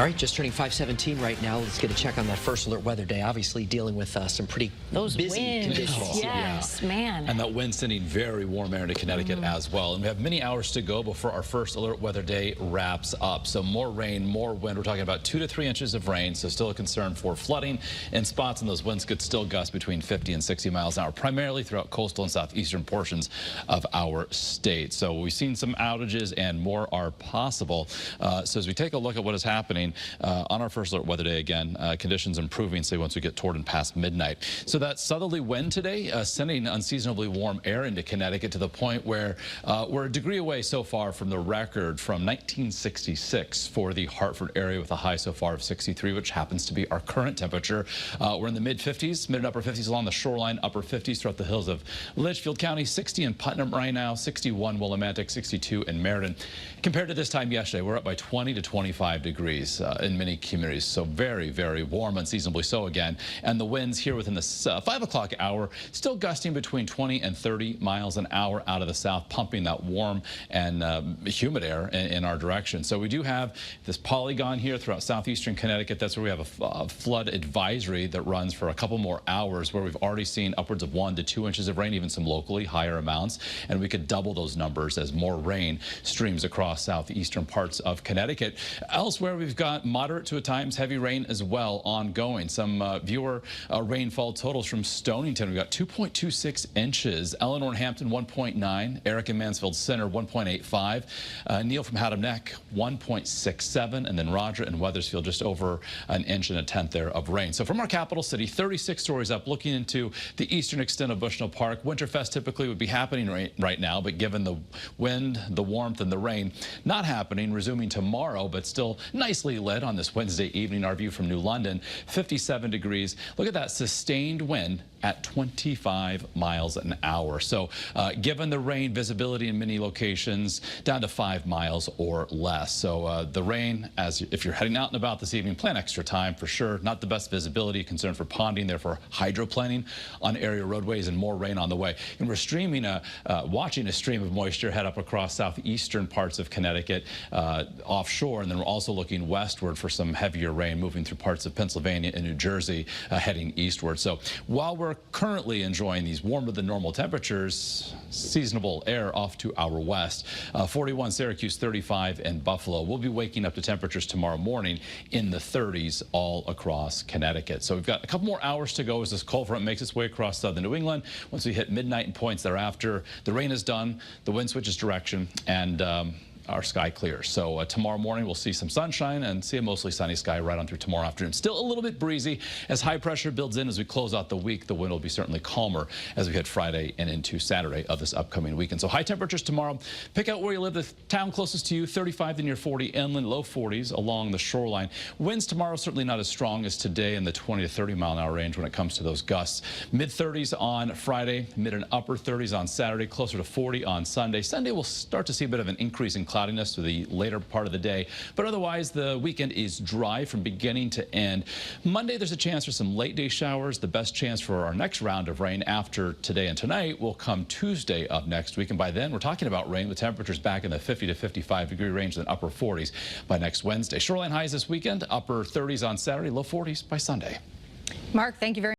All right, just turning 5:17 right now. Let's get a check on that first alert weather day. Obviously dealing with some pretty busy conditions. Yes, man. And that wind sending very warm air into Connecticut as well. And we have many hours to go before our first alert weather day wraps up. So more rain, more wind. We're talking about 2 to 3 inches of rain. So still a concern for flooding in spots, and those winds could still gust between 50 and 60 miles an hour, primarily throughout coastal and southeastern portions of our state. So we've seen some outages and more are possible. So as we take a look at what is happening on our first alert weather day, again, conditions improving, say, once we get toward and past midnight. So that southerly wind today sending unseasonably warm air into Connecticut to the point where we're a degree away so far from the record from 1966 for the Hartford area, with a high so far of 63, which happens to be our current temperature. We're in the mid-50s, mid and upper 50s along the shoreline, upper 50s throughout the hills of Litchfield County, 60 in Putnam right now, 61 Willimantic, 62 in Meriden. Compared to this time yesterday, we're up by 20 to 25 degrees in many communities. So very, very warm, unseasonably so again. And the winds here within the 5 o'clock hour still gusting between 20 and 30 miles an hour out of the south, pumping that warm and humid air in our direction. So we do have this polygon here throughout southeastern Connecticut. That's where we have a flood advisory that runs for a couple more hours, where we've already seen upwards of 1 to 2 inches of rain, even some locally higher amounts. And we could double those numbers as more rain streams across southeastern parts of Connecticut. Elsewhere, we've got moderate to at times heavy rain as well ongoing. Some viewer rainfall totals from Stonington. We've got 2.26 inches. Eleanor and Hampton 1.9. Eric and Mansfield Center 1.85. Neil from Haddam Neck 1.67. And then Roger and Wethersfield just over an inch and a tenth there of rain. So from our capital city, 36 stories up, looking into the eastern extent of Bushnell Park. Winterfest typically would be happening right now, but given the wind, the warmth, and the rain, not happening, resuming tomorrow, but still nicely lit on this Wednesday evening. Our view from New London, 57 degrees. Look at that sustained wind at 25 miles an hour. So given the rain, visibility in many locations down to 5 miles or less. So the rain, if you're heading out and about this evening, plan extra time for sure. Not the best visibility, concern for ponding, therefore hydroplaning on area roadways, and more rain on the way. And we're watching a stream of moisture head up across southeastern parts of Connecticut offshore, and then we're also looking westward for some heavier rain moving through parts of Pennsylvania and New Jersey heading eastward. So while we're currently enjoying these warmer than normal temperatures, seasonable air off to our west. 41 Syracuse, 35 in Buffalo. We'll be waking up to temperatures tomorrow morning in the 30s all across Connecticut. So we've got a couple more hours to go as this cold front makes its way across southern New England. Once we hit midnight and points thereafter, the rain is done, the wind switches direction, and our sky clears. So tomorrow morning we'll see some sunshine and see a mostly sunny sky right on through tomorrow afternoon. Still a little bit breezy as high pressure builds in as we close out the week. The wind will be certainly calmer as we hit Friday and into Saturday of this upcoming weekend. So high temperatures tomorrow. Pick out where you live. The town closest to you, 35 to near 40 inland, low 40s along the shoreline. Winds tomorrow certainly not as strong as today in the 20 to 30 mile an hour range when it comes to those gusts. Mid 30s on Friday, mid and upper 30s on Saturday, closer to 40 on Sunday. Sunday we'll start to see a bit of an increase in cloudiness to the later part of the day, but otherwise the weekend is dry from beginning to end. Monday there's a chance for some late day showers. The best chance for our next round of rain after today and tonight will come Tuesday of next week, and by then we're talking about rain with temperatures back in the 50 to 55 degree range, then upper 40s by next Wednesday. Shoreline highs this weekend, upper 30s on Saturday, low 40s by Sunday. Mark, thank you very much.